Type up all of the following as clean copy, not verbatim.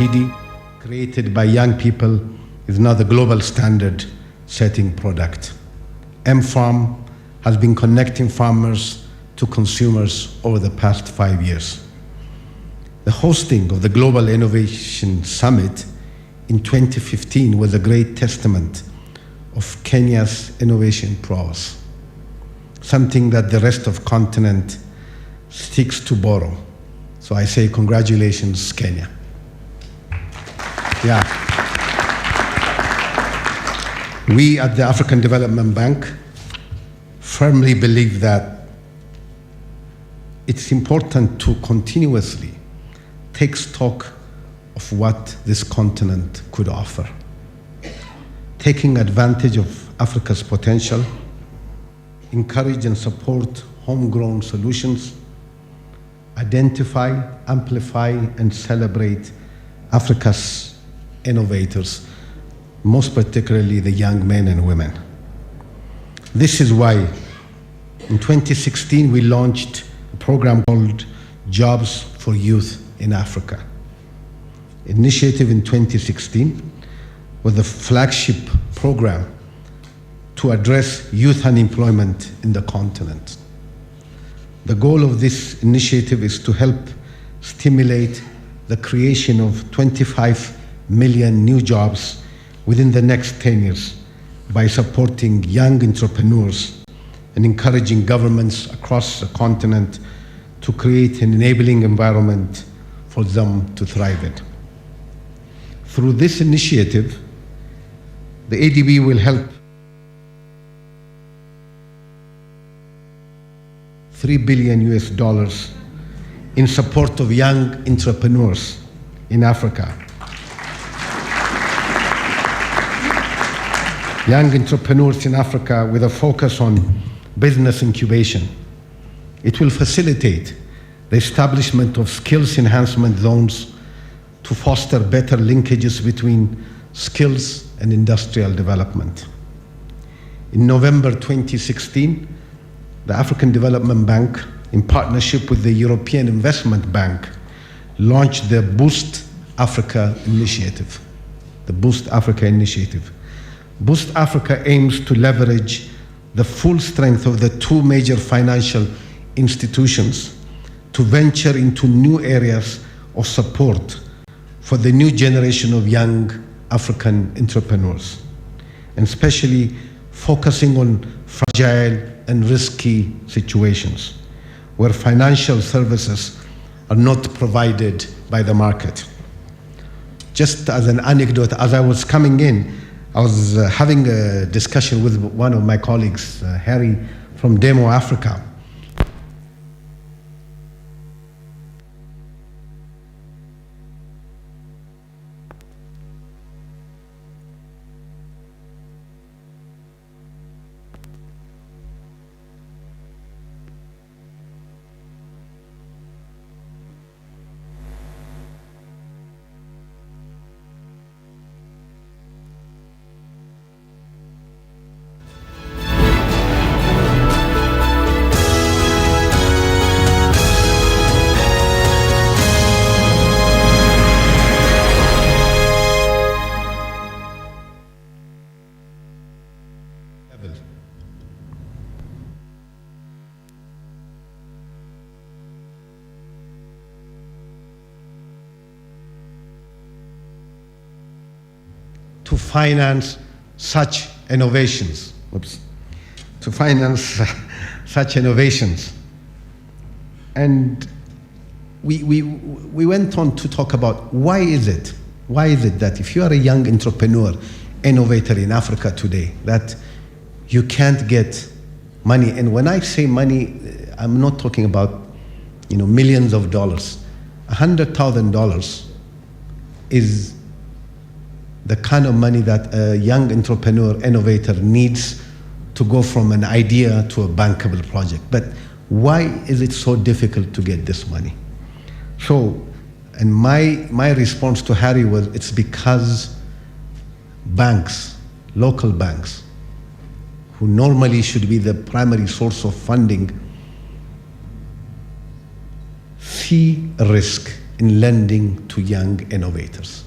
TD, created by young people, is now the global standard setting product. M-Farm has been connecting farmers to consumers over the past 5 years. The hosting of the Global Innovation Summit in 2015 was a great testament of Kenya's innovation prowess, something that the rest of the continent seeks to borrow. So I say congratulations, Kenya. Yeah. We at the African Development Bank firmly believe that it's important to continuously take stock of what this continent could offer, taking advantage of Africa's potential, encourage and support homegrown solutions, identify, amplify, and celebrate Africa's innovators, most particularly the young men and women. This is why in 2016 we launched a program called Jobs for Youth in Africa. Initiative in 2016 was the flagship program to address youth unemployment in the continent. The goal of this initiative is to help stimulate the creation of 25 million new jobs within the next 10 years by supporting young entrepreneurs and encouraging governments across the continent to create an enabling environment for them to thrive in. Through this initiative, the ADB will help $3 billion in support of young entrepreneurs in Africa. Young entrepreneurs in Africa with a focus on business incubation. It will facilitate the establishment of skills enhancement zones to foster better linkages between skills and industrial development. In November 2016, the African Development Bank, in partnership with the European Investment Bank, launched the Boost Africa initiative. The Boost Africa initiative. Boost Africa aims to leverage the full strength of the two major financial institutions to venture into new areas of support for the new generation of young African entrepreneurs, and especially focusing on fragile and risky situations where financial services are not provided by the market. Just as an anecdote, as I was coming in, I was having a discussion with one of my colleagues, Harry from Demo Africa. To finance such innovations. To finance such innovations. And we went on to talk about why is it that if you are a young entrepreneur, innovator in Africa today, that you can't get money. And when I say money, I'm not talking about millions of dollars. $100,000 is the kind of money that a young entrepreneur, innovator needs to go from an idea to a bankable project. But why is it so difficult to get this money? So, and my response to Harry was, it's because banks, local banks, who normally should be the primary source of funding, see a risk in lending to young innovators.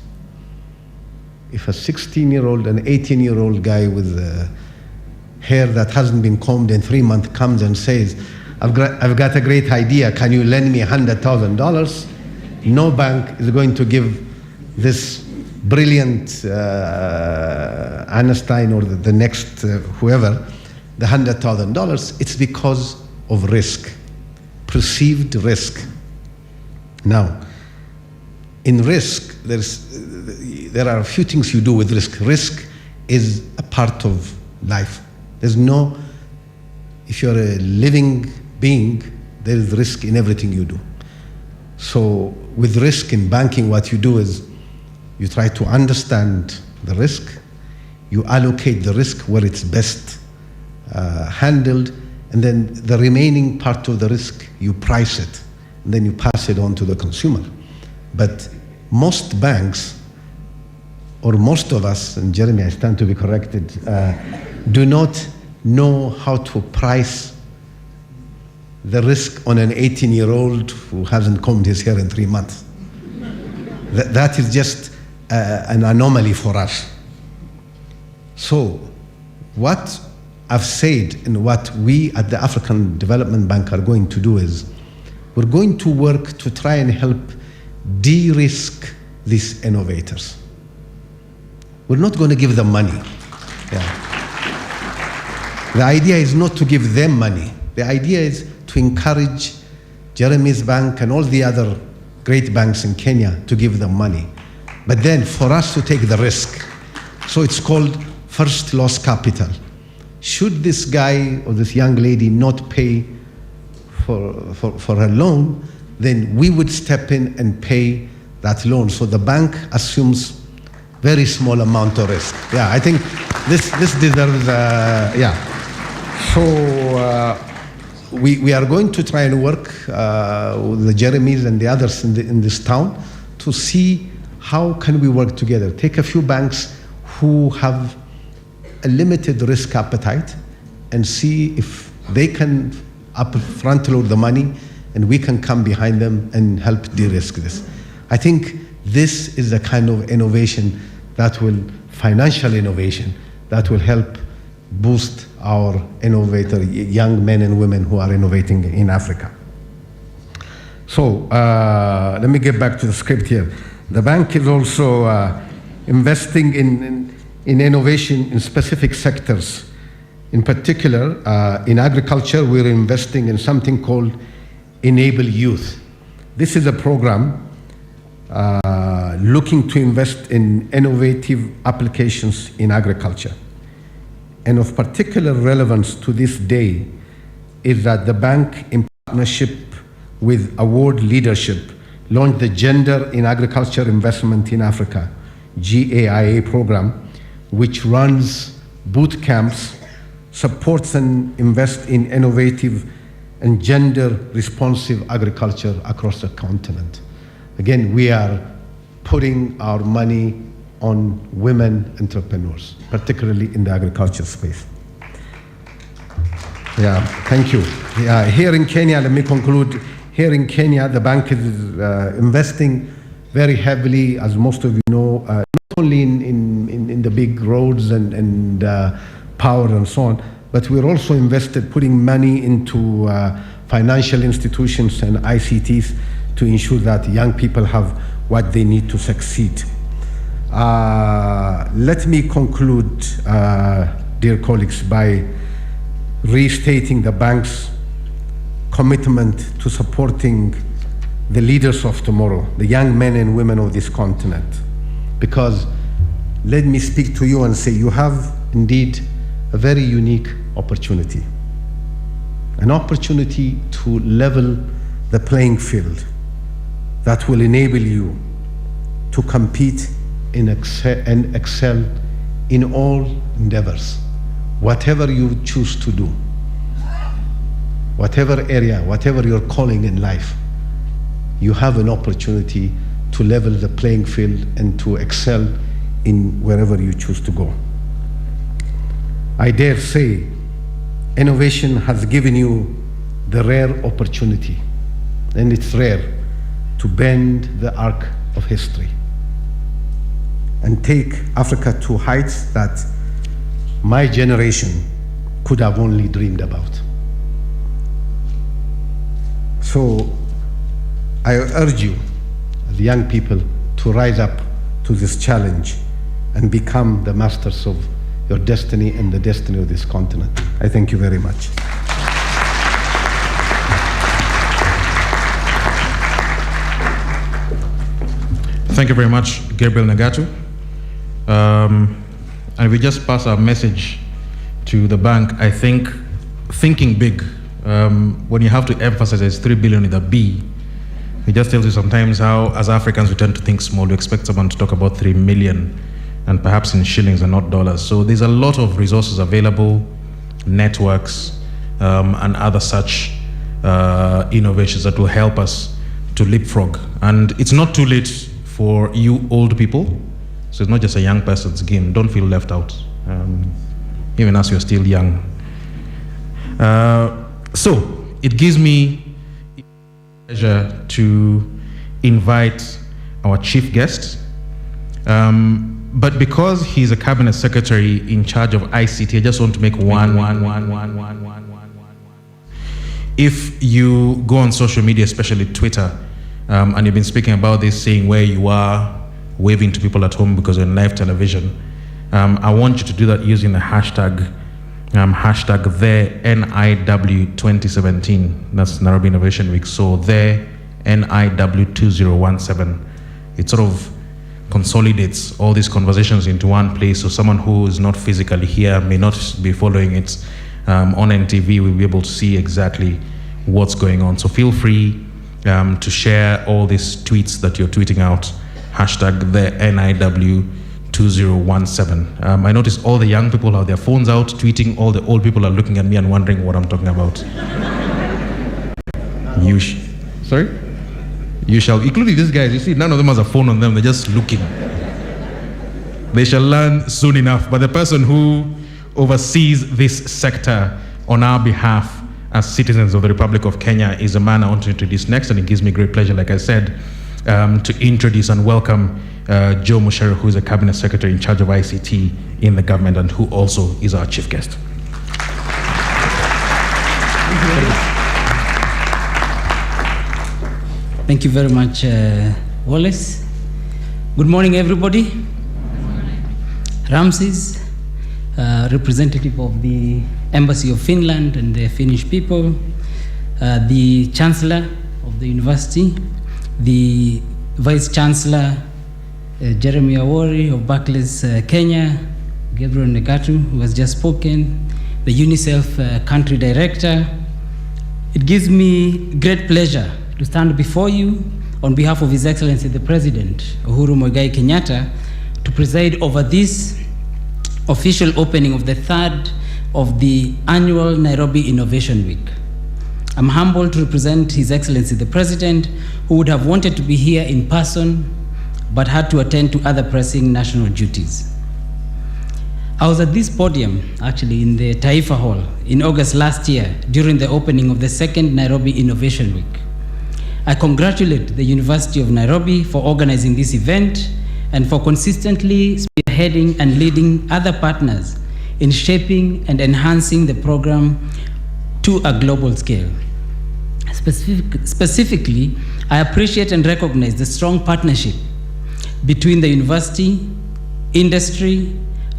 If a 16-year-old, an 18-year-old guy with hair that hasn't been combed in 3 months comes and says, I've got a great idea, can you lend me $100,000? No bank is going to give this brilliant Einstein or the next whoever the $100,000. It's because of risk, perceived risk. Now, in risk, there are a few things you do with risk. Risk is a part of life. There's no, if you're a living being, there is risk in everything you do. So with risk in banking, what you do is you try to understand the risk, you allocate the risk where it's best handled, and then the remaining part of the risk, you price it, and then you pass it on to the consumer. But most banks, or most of us, and Jeremy, I stand to be corrected, do not know how to price the risk on an 18-year-old who hasn't combed his hair in 3 months. That is just an anomaly for us. So what I've said and what we at the African Development Bank are going to do is we're going to work to try and help de-risk these innovators. We're not going to give them money. Yeah. The idea is not to give them money. The idea is to encourage Jeremy's bank and all the other great banks in Kenya to give them money. But then for us to take the risk. So it's called first loss capital. Should this guy or this young lady not pay for her loan, then we would step in and pay that loan. So the bank assumes very small amount of risk. Yeah, I think this deserves, yeah. So we are going to try and work with the Jeremys and the others in this town to see how can we work together. Take a few banks who have a limited risk appetite and see if they can front load the money and we can come behind them and help de-risk this. I think this is the kind of innovation that will, financial innovation, that will help boost our innovator, young men and women who are innovating in Africa. So let me get back to the script here. The bank is also investing in innovation in specific sectors. In particular, in agriculture, we're investing in something called Enable Youth. This is a program looking to invest in innovative applications in agriculture. And of particular relevance to this day is that the bank, in partnership with Award Leadership, launched the Gender in Agriculture Investment in Africa, GAIA program, which runs boot camps, supports and invests in innovative and gender-responsive agriculture across the continent. Again, we are putting our money on women entrepreneurs, particularly in the agriculture space. Yeah, thank you. Yeah, here in Kenya, let me conclude. Here in Kenya, the bank is investing very heavily, as most of you know, not only in the big roads and power and so on, but we're also invested, putting money into financial institutions and ICTs to ensure that young people have what they need to succeed. Let me conclude, dear colleagues, by restating the bank's commitment to supporting the leaders of tomorrow, the young men and women of this continent. Because let me speak to you and say, you have indeed a very unique opportunity. An opportunity to level the playing field that will enable you to compete and excel in all endeavors, whatever you choose to do, whatever area, whatever your calling in life, you have an opportunity to level the playing field and to excel in wherever you choose to go. I dare say, innovation has given you the rare opportunity, and it's rare, to bend the arc of history and take Africa to heights that my generation could have only dreamed about. So I urge you, the young people, to rise up to this challenge and become the masters of your destiny and the destiny of this continent. I thank you very much. Thank you very much, Gabriel Nagatu. And we just pass our message to the bank. I think thinking big, when you have to emphasize it's 3 billion with a B, it just tells you sometimes how, as Africans, we tend to think small. We expect someone to talk about 3 million, and perhaps in shillings and not dollars. So there's a lot of resources available, networks, and other such innovations that will help us to leapfrog. And it's not too late for you old people. So it's not just a young person's game. Don't feel left out, even as you're still young. So it gives me pleasure to invite our chief guest. But because he's a cabinet secretary in charge of ICT, I just want to make one. If you go on social media, especially Twitter, and you've been speaking about this, saying where you are, waving to people at home because you're on live television, I want you to do that using the hashtag the NIW2017. That's Nairobi Innovation Week. So the NIW2017. It sort of consolidates all these conversations into one place, so someone who is not physically here may not be following it on NTV will be able to see exactly what's going on. So feel free to share all these tweets that you're tweeting out, hashtag the NIW2017. I notice all the young people have their phones out tweeting, all the old people are looking at me and wondering what I'm talking about. Sorry? You shall, including these guys, you see, none of them has a phone on them, they're just looking. They shall learn soon enough. But the person who oversees this sector on our behalf as citizens of the Republic of Kenya is a man I want to introduce next, and it gives me great pleasure, like I said, to introduce and welcome Joe Mucheru, who is a cabinet secretary in charge of ICT in the government and who also is our chief guest. Thank you very much, Wallace. Good morning, everybody. Good morning. Ramses, representative of the Embassy of Finland and the Finnish people, the Chancellor of the University, the Vice Chancellor, Jeremy Awori of Barclays, Kenya, Gabriel Nagatu, who has just spoken, the UNICEF Country Director. It gives me great pleasure to stand before you on behalf of His Excellency the President, Uhuru Muigai Kenyatta, to preside over this official opening of the third of the annual Nairobi Innovation Week. I'm humbled to represent His Excellency the President, who would have wanted to be here in person, but had to attend to other pressing national duties. I was at this podium, actually, in the Taifa Hall in August last year during the opening of the second Nairobi Innovation Week. I congratulate the University of Nairobi for organizing this event and for consistently spearheading and leading other partners in shaping and enhancing the program to a global scale. Specifically, I appreciate and recognize the strong partnership between the university, industry,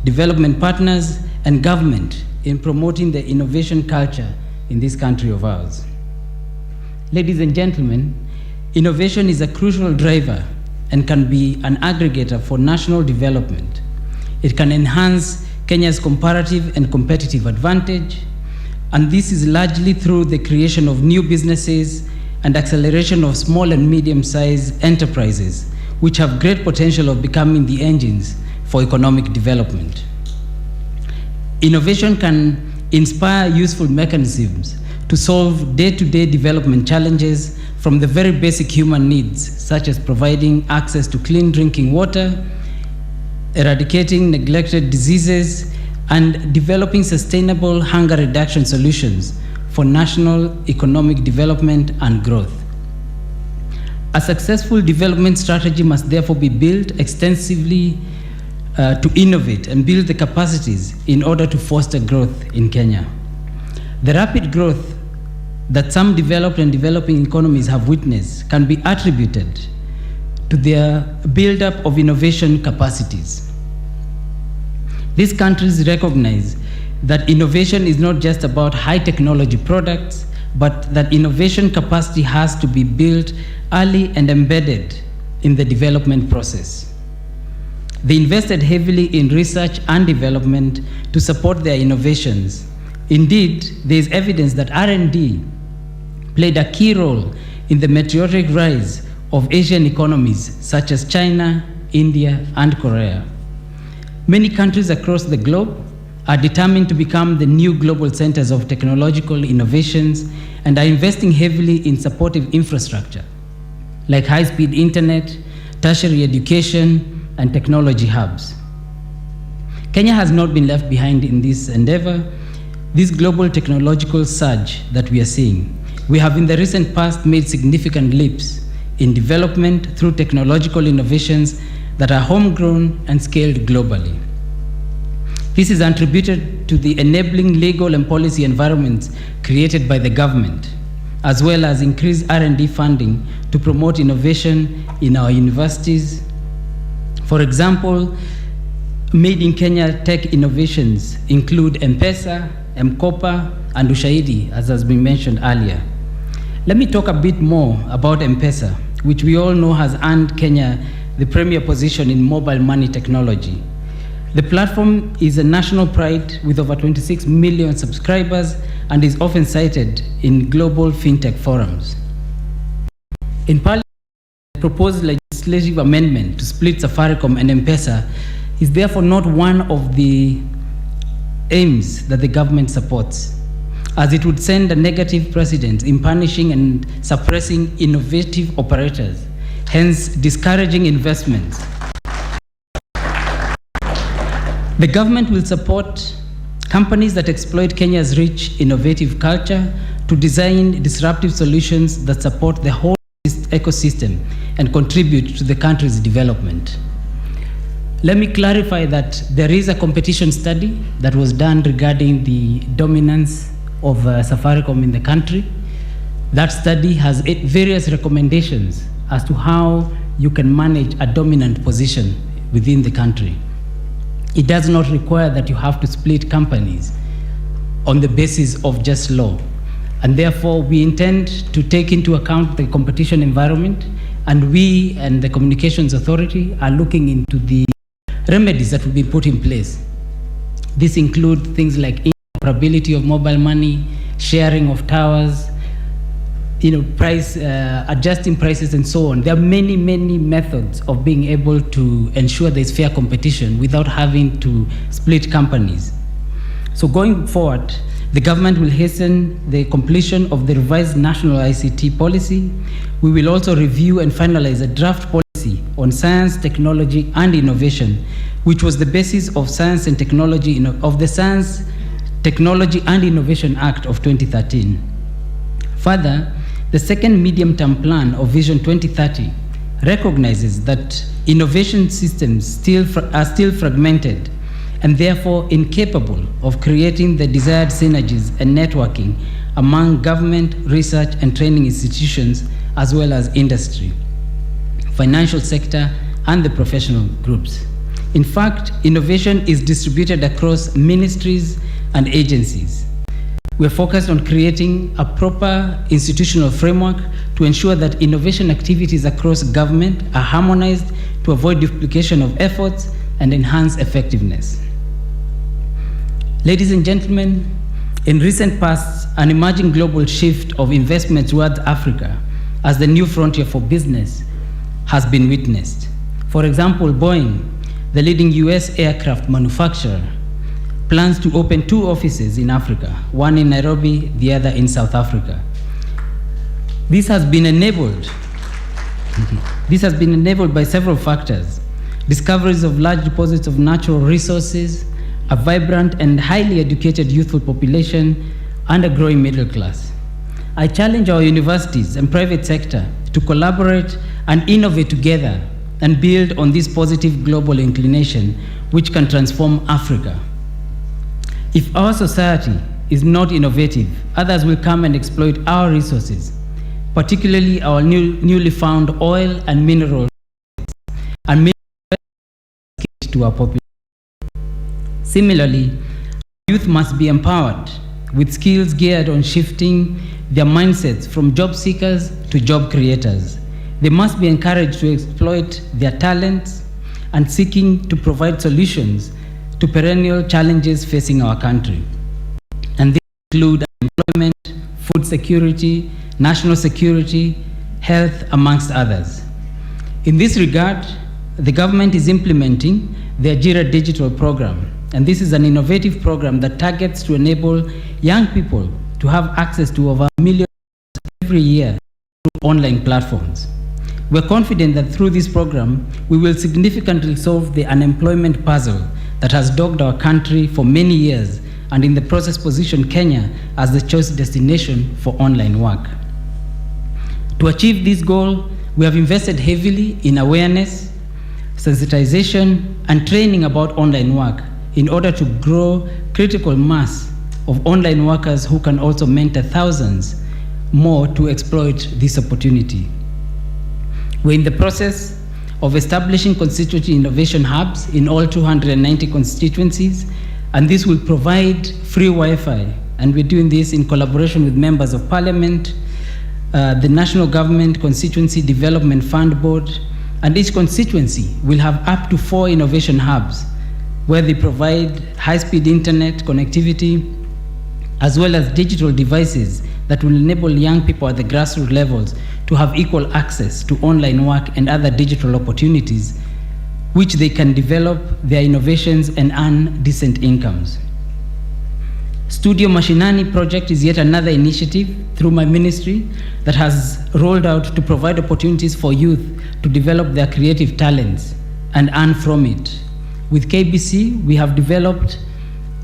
development partners, and government in promoting the innovation culture in this country of ours. Ladies and gentlemen, innovation is a crucial driver and can be an aggregator for national development. It can enhance Kenya's comparative and competitive advantage, and this is largely through the creation of new businesses and acceleration of small and medium-sized enterprises, which have great potential of becoming the engines for economic development. Innovation can inspire useful mechanisms to solve day-to-day development challenges from the very basic human needs, such as providing access to clean drinking water, eradicating neglected diseases, and developing sustainable hunger reduction solutions for national economic development and growth. A successful development strategy must therefore be built extensively to innovate and build the capacities in order to foster growth in Kenya. The rapid growth that some developed and developing economies have witnessed can be attributed to their buildup of innovation capacities. These countries recognize that innovation is not just about high technology products, but that innovation capacity has to be built early and embedded in the development process. They invested heavily in research and development to support their innovations. Indeed, there is evidence that R&D played a key role in the meteoric rise of Asian economies such as China, India, and Korea. Many countries across the globe are determined to become the new global centers of technological innovations and are investing heavily in supportive infrastructure, like high-speed internet, tertiary education, and technology hubs. Kenya has not been left behind in this endeavor. This global technological surge that we are seeing, we have in the recent past made significant leaps in development through technological innovations that are homegrown and scaled globally. This is attributed to the enabling legal and policy environments created by the government, as well as increased R&D funding to promote innovation in our universities. For example, made in Kenya tech innovations include M-Pesa, M-Kopa, and Ushahidi, as has been mentioned earlier. Let me talk a bit more about M-Pesa, which we all know has earned Kenya the premier position in mobile money technology. The platform is a national pride with over 26 million subscribers and is often cited in global fintech forums. In Parliament, the proposed legislative amendment to split Safaricom and M-Pesa is therefore not one of the aims that the government supports, as it would send a negative precedent in punishing and suppressing innovative operators, hence discouraging investments. The government will support companies that exploit Kenya's rich, innovative culture to design disruptive solutions that support the whole ecosystem and contribute to the country's development. Let me clarify that there is a competition study that was done regarding the dominance of Safaricom in the country. That study has various recommendations as to how you can manage a dominant position within the country. It does not require that you have to split companies on the basis of just law. And therefore, we intend to take into account the competition environment, and we and the Communications Authority are looking into the remedies that will be put in place. This include things like interoperability of mobile money, sharing of towers, price, adjusting prices and so on. There are many, many methods of being able to ensure there's fair competition without having to split companies. So going forward, the government will hasten the completion of the revised national ICT policy. We will also review and finalize a draft policy on science, technology, and innovation, which was the basis of Science and Technology of the Science, Technology and Innovation Act of 2013. Further, the second medium-term plan of Vision 2030 recognizes that innovation systems are still fragmented and therefore incapable of creating the desired synergies and networking among government, research, and training institutions, as well as industry, financial sector, and the professional groups. In fact, innovation is distributed across ministries and agencies. We're focused on creating a proper institutional framework to ensure that innovation activities across government are harmonized to avoid duplication of efforts and enhance effectiveness. Ladies and gentlemen, in recent past, an emerging global shift of investment towards Africa as the new frontier for business has been witnessed. For example, Boeing, the leading US aircraft manufacturer, plans to open 2 offices in Africa, one in Nairobi, the other in South Africa. This has been enabled by several factors: discoveries of large deposits of natural resources, a vibrant and highly educated youthful population, and a growing middle class. I challenge our universities and private sector to collaborate and innovate together and build on this positive global inclination which can transform Africa. If our society is not innovative, others will come and exploit our resources, particularly our newly found oil and minerals, and to our population. Similarly, youth must be empowered with skills geared on shifting their mindsets from job seekers to job creators. They must be encouraged to exploit their talents and seeking to provide solutions to perennial challenges facing our country. And these include employment, food security, national security, health, amongst others. In this regard, the government is implementing the Ajira Digital Program, and this is an innovative program that targets to enable young people to have access to over 1 million every year through online platforms. We're confident that through this program, we will significantly solve the unemployment puzzle that has dogged our country for many years, and in the process position Kenya as the choice destination for online work. To achieve this goal, we have invested heavily in awareness, sensitization, and training about online work in order to grow critical mass of online workers who can also mentor thousands more to exploit this opportunity. We're in the process of establishing constituency innovation hubs in all 290 constituencies, and this will provide free Wi-Fi, and we're doing this in collaboration with members of parliament, the National Government Constituency Development Fund Board, and each constituency will have up to 4 innovation hubs where they provide high-speed internet connectivity as well as digital devices that will enable young people at the grassroots levels to have equal access to online work and other digital opportunities, which they can develop their innovations and earn decent incomes. Studio Mashinani project is yet another initiative through my ministry that has rolled out to provide opportunities for youth to develop their creative talents and earn from it. With KBC, we have developed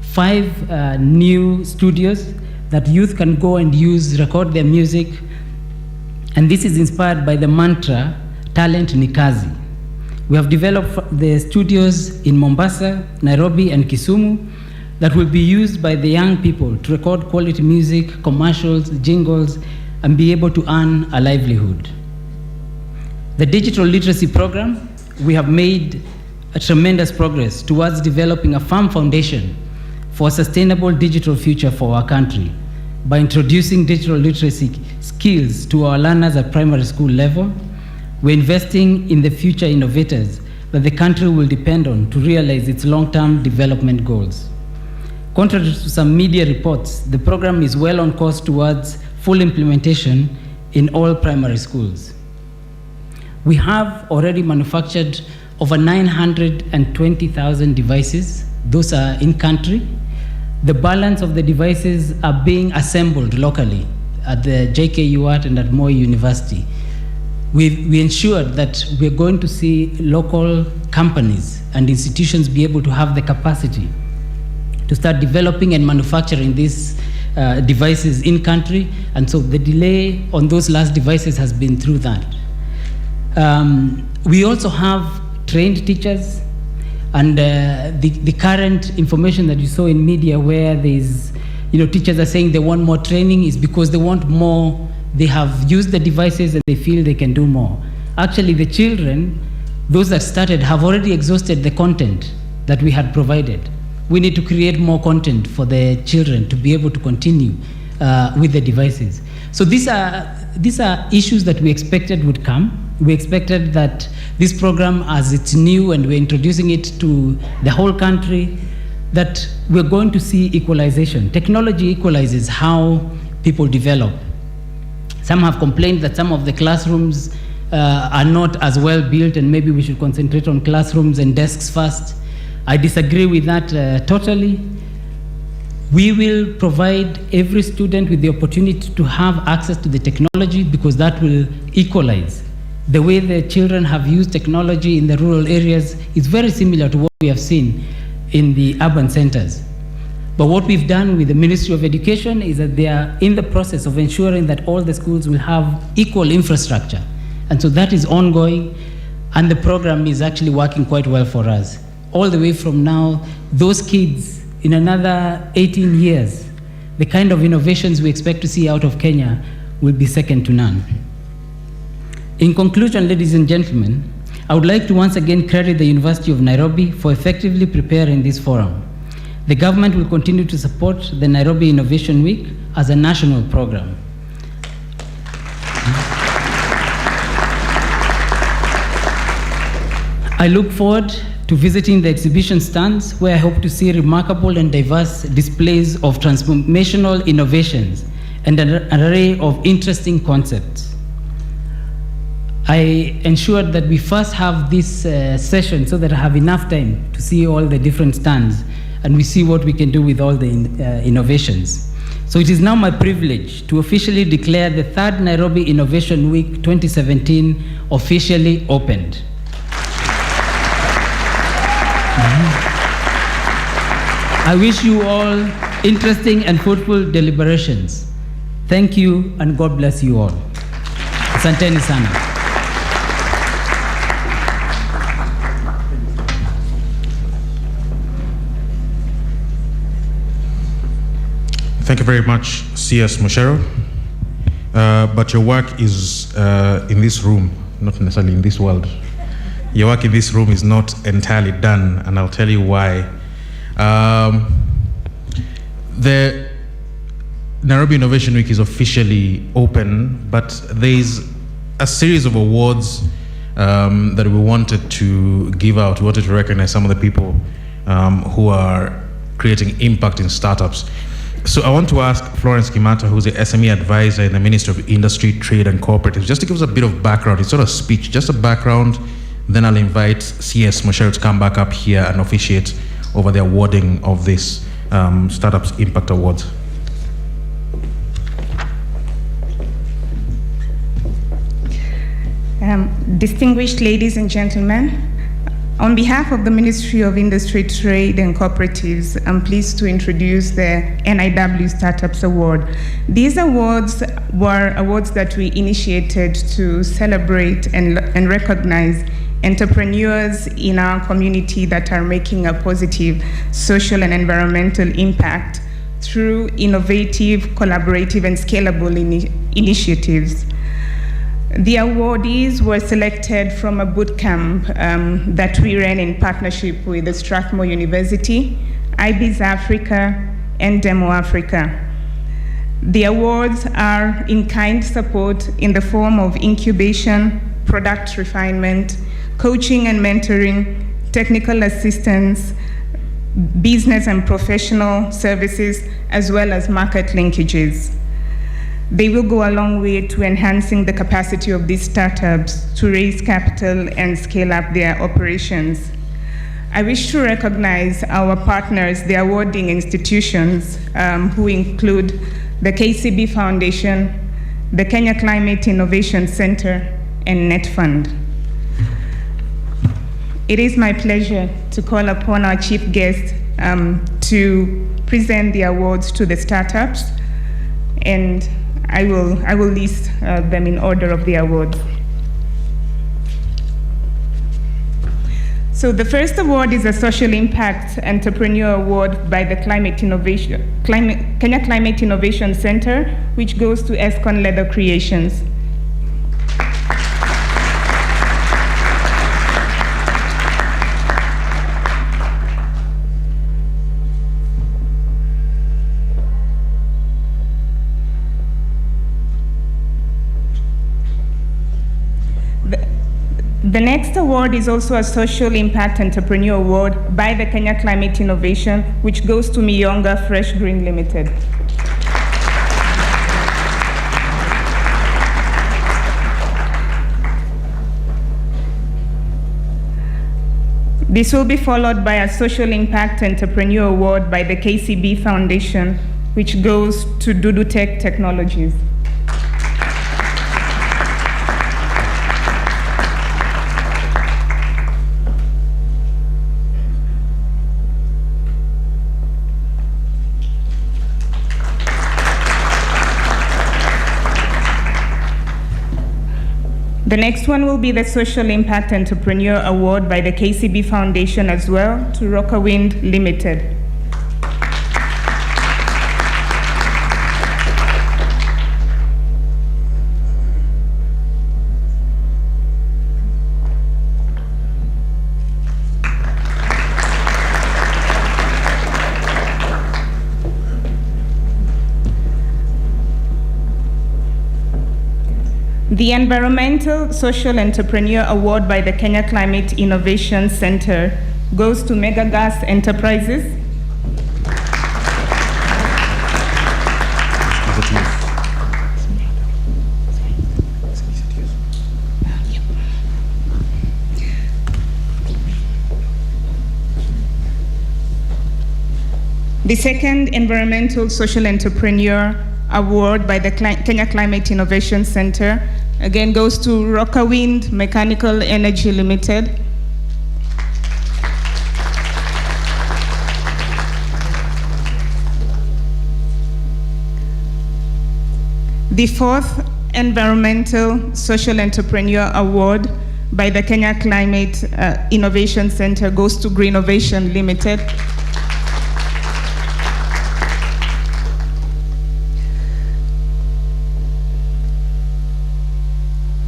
5 new studios that youth can go and use, record their music, and this is inspired by the mantra, talent ni kazi. We have developed the studios in Mombasa, Nairobi, and Kisumu that will be used by the young people to record quality music, commercials, jingles, and be able to earn a livelihood. The digital literacy program, we have made a tremendous progress towards developing a firm foundation for a sustainable digital future for our country by introducing digital literacy skills to our learners at primary school level. We're investing in the future innovators that the country will depend on to realize its long-term development goals. Contrary to some media reports, the program is well on course towards full implementation in all primary schools. We have already manufactured over 920,000 devices. Those are in country. The balance of the devices are being assembled locally at the JKUAT and at Moi University. We ensured that we're going to see local companies and institutions be able to have the capacity to start developing and manufacturing these devices in country, and so the delay on those last devices has been through that. We also have trained teachers, and the current information that you saw in media where there's, teachers are saying they want more training is because they want more. They have used the devices and they feel they can do more. Actually, the children, those that started, have already exhausted the content that we had provided. We need to create more content for the children to be able to continue with the devices. So these are issues that we expected would come. We expected that this program, as it's new and we're introducing it to the whole country, that we're going to see equalization. Technology equalizes how people develop. Some have complained that some of the classrooms are not as well built, and maybe we should concentrate on classrooms and desks first. I disagree with that totally. We will provide every student with the opportunity to have access to the technology, because that will equalize. The way the children have used technology in the rural areas is very similar to what we have seen in the urban centers. But what we've done with the Ministry of Education is that they are in the process of ensuring that all the schools will have equal infrastructure And so that is ongoing, and the program is actually working quite well for us. All the way from now, those kids, in another 18 years, the kind of innovations we expect to see out of Kenya will be second to none. In conclusion, ladies and gentlemen, I would like to once again credit the University of Nairobi for effectively preparing this forum. The government will continue to support the Nairobi Innovation Week as a national program. I look forward to visiting the exhibition stands, where I hope to see remarkable and diverse displays of transformational innovations and an array of interesting concepts. I ensured that we first have this session so that I have enough time to see all the different stands and we see what we can do with all the innovations. So it is now my privilege to officially declare the third Nairobi Innovation Week 2017 officially opened. I wish you all interesting and fruitful deliberations. Thank you and God bless you all. Asanteni sana. Thank you very much, CS Moshero. But your work is in this room, not necessarily in this world. Your work in this room is not entirely done, and I'll tell you why. The Nairobi Innovation Week is officially open, but there's a series of awards that we wanted to give out. We wanted to recognize some of the people who are creating impact in startups. So I want to ask Florence Kimata, who's the SME advisor in the Ministry of Industry, Trade and Cooperatives, just to give us a bit of background. It's sort of speech, just a background. Then I'll invite CS Moshero to come back up here and officiate over the awarding of this Startups Impact Awards. Distinguished ladies and gentlemen, on behalf of the Ministry of Industry, Trade and Cooperatives, I'm pleased to introduce the NIW Startups Award. These awards were awards that we initiated to celebrate and recognize entrepreneurs in our community that are making a positive social and environmental impact through innovative, collaborative, and scalable initiatives. The awardees were selected from a boot camp that we ran in partnership with the Strathmore University, IBIS Africa, and Demo Africa. The awards are in-kind support in the form of incubation, product refinement, coaching and mentoring, technical assistance, business and professional services, as well as market linkages. They will go a long way to enhancing the capacity of these startups to raise capital and scale up their operations. I wish to recognize our partners, the awarding institutions, who include the KCB Foundation, the Kenya Climate Innovation Center, and NetFund. It is my pleasure to call upon our chief guest to present the awards to the startups, and I will list them in order of the awards. So the first award is a Social Impact Entrepreneur Award by the Kenya Climate Innovation Center, which goes to Escon Leather Creations. The next award is also a Social Impact Entrepreneur Award by the Kenya Climate Innovation, which goes to Miyonga Fresh Green Limited. This will be followed by a Social Impact Entrepreneur Award by the KCB Foundation, which goes to Dudu Tech Technologies. The next one will be the Social Impact Entrepreneur Award by the KCB Foundation as well to Rockerwind Limited. The Environmental Social Entrepreneur Award by the Kenya Climate Innovation Center goes to Megagas Enterprises. The second Environmental Social Entrepreneur Award by the Kenya Climate Innovation Center again goes to Rockerwind Mechanical Energy Limited. The fourth Environmental Social Entrepreneur Award by the Kenya Climate Innovation Center goes to Greenovation Limited.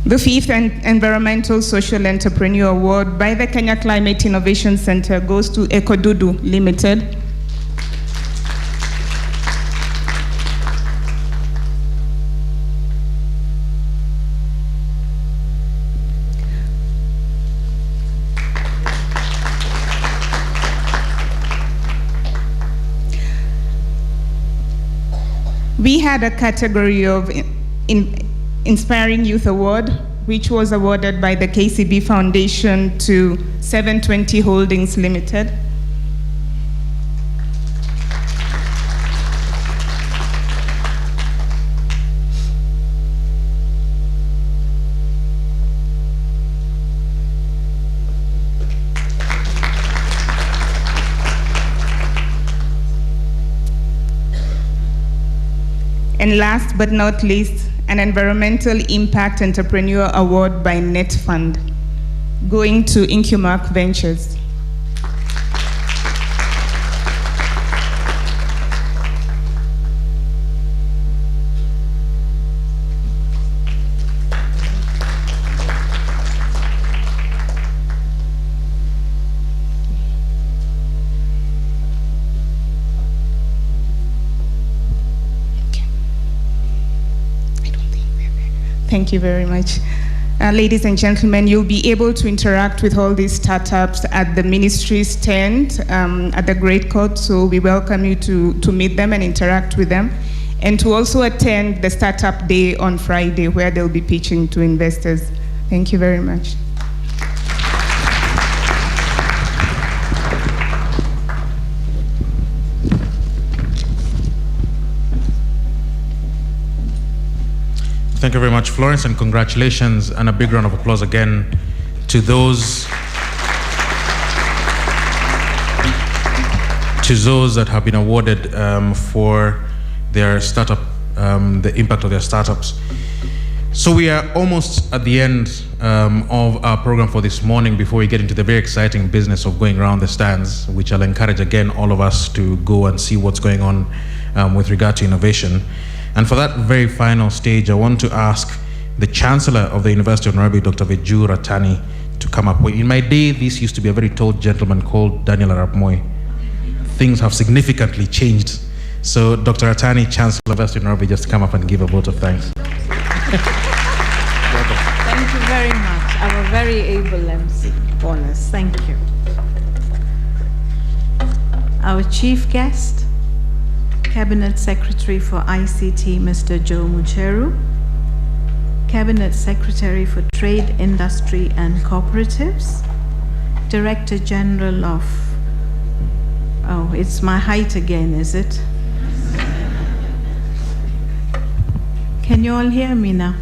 The fifth Environmental Social Entrepreneur Award by the Kenya Climate Innovation Center goes to Ekodudu Limited. We had a category of Inspiring Youth Award, which was awarded by the KCB Foundation to 720 Holdings Limited. And last but not least, an Environmental Impact Entrepreneur Award by Net Fund, going to Incumark Ventures. Thank you very much. Ladies and gentlemen, you'll be able to interact with all these startups at the ministry's tent at the Great Court, so we welcome you to meet them and interact with them, and to also attend the Startup Day on Friday, where they'll be pitching to investors. Thank you very much. Thank you very much, Florence, and congratulations, and a big round of applause again to those that have been awarded for their startup, the impact of their startups. So we are almost at the end of our program for this morning before we get into the very exciting business of going around the stands, which I'll encourage again all of us to go and see what's going on with regard to innovation. And for that very final stage, I want to ask the Chancellor of the University of Nairobi, Dr. Vejju Ratani, to come up. In my day, this used to be a very tall gentleman called Daniel Arap Moi. Things have significantly changed. So Dr. Ratani, Chancellor of the University of Nairobi, just come up and give a vote of thanks. Thank you very much. Our very able MC, Bonus. Thank you. Our chief guest, Cabinet Secretary for ICT, Mr. Joe Mucheru, Cabinet Secretary for Trade, Industry and Cooperatives, Director General of, oh, it's my height again, is it? Can you all hear me now?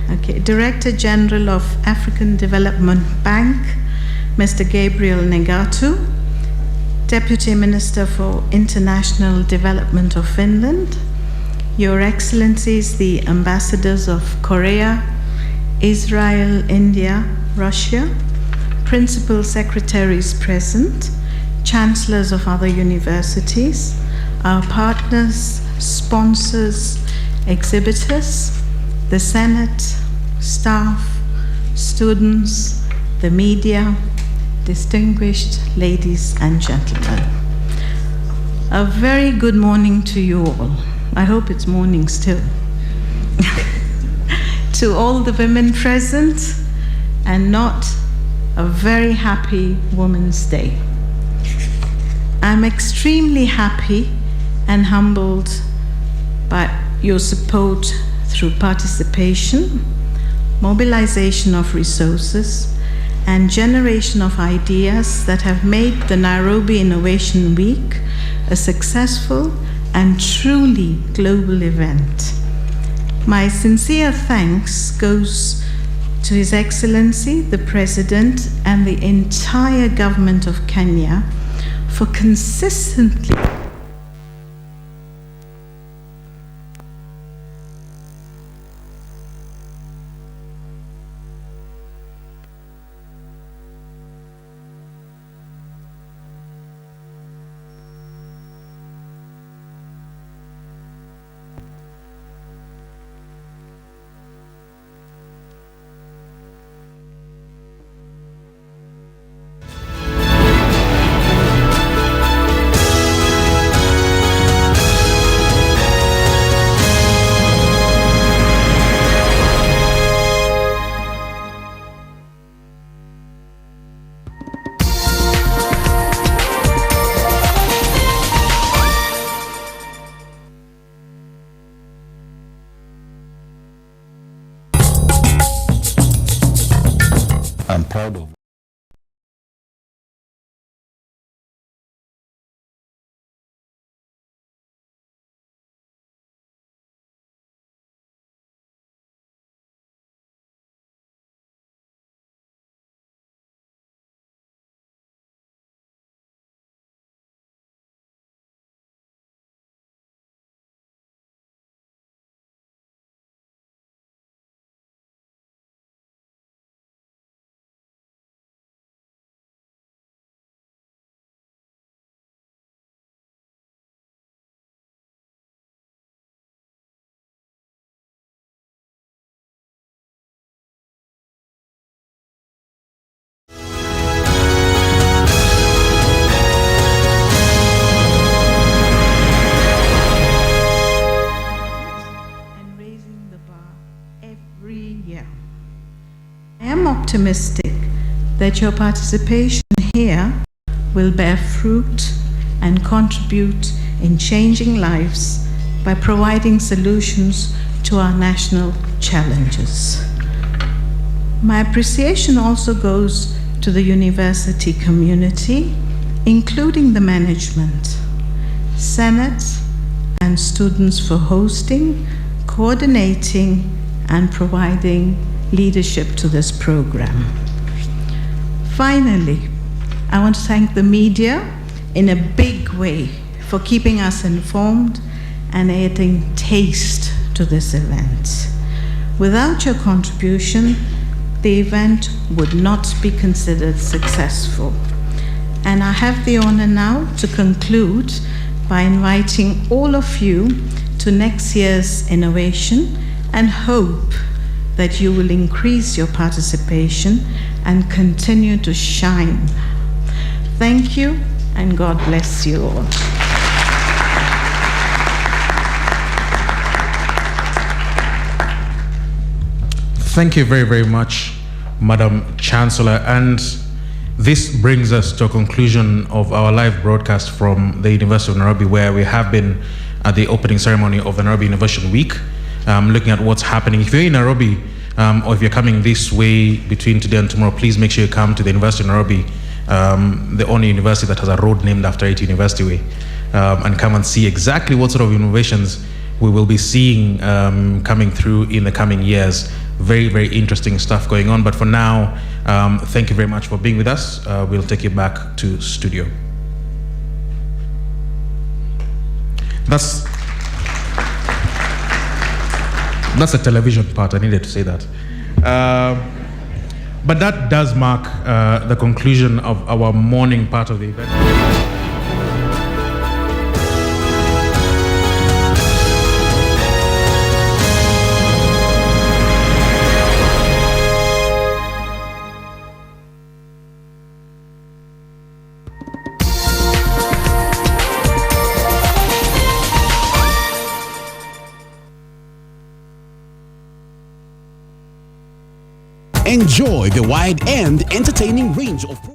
Okay, Director General of African Development Bank, Mr. Gabriel Negatu, Deputy Minister for International Development of Finland, Your Excellencies, the Ambassadors of Korea, Israel, India, Russia, principal secretaries present, chancellors of other universities, our partners, sponsors, exhibitors, the Senate, staff, students, the media, distinguished ladies and gentlemen. A very good morning to you all. I hope it's morning still. To all the women present, and not a very happy Women's Day. I'm extremely happy and humbled by your support through participation, mobilization of resources, and generation of ideas that have made the Nairobi Innovation Week a successful and truly global event. My sincere thanks goes to His Excellency, the President, and the entire government of Kenya for consistently I'm proud of. optimistic that your participation here will bear fruit and contribute in changing lives by providing solutions to our national challenges. My appreciation also goes to the university community, including the management, Senate, and students for hosting, coordinating, and providing leadership to this program. Finally, I want to thank the media in a big way for keeping us informed and adding taste to this event. Without your contribution, the event would not be considered successful. And I have the honor now to conclude by inviting all of you to next year's innovation and hope that you will increase your participation and continue to shine. Thank you, and God bless you all. Thank you very, very much, Madam Chancellor. And this brings us to a conclusion of our live broadcast from the University of Nairobi, where we have been at the opening ceremony of the Nairobi Innovation Week, looking at what's happening. If you're in Nairobi, or if you're coming this way between today and tomorrow, please make sure you come to the University of Nairobi, the only university that has a road named after it, University Way, and come and see exactly what sort of innovations we will be seeing coming through in the coming years. Very, very interesting stuff going on. But for now, thank you very much for being with us. We'll take you back to studio. That's the television part. I needed to say that. But that does mark the conclusion of our morning part of the event. Enjoy the wide and entertaining range of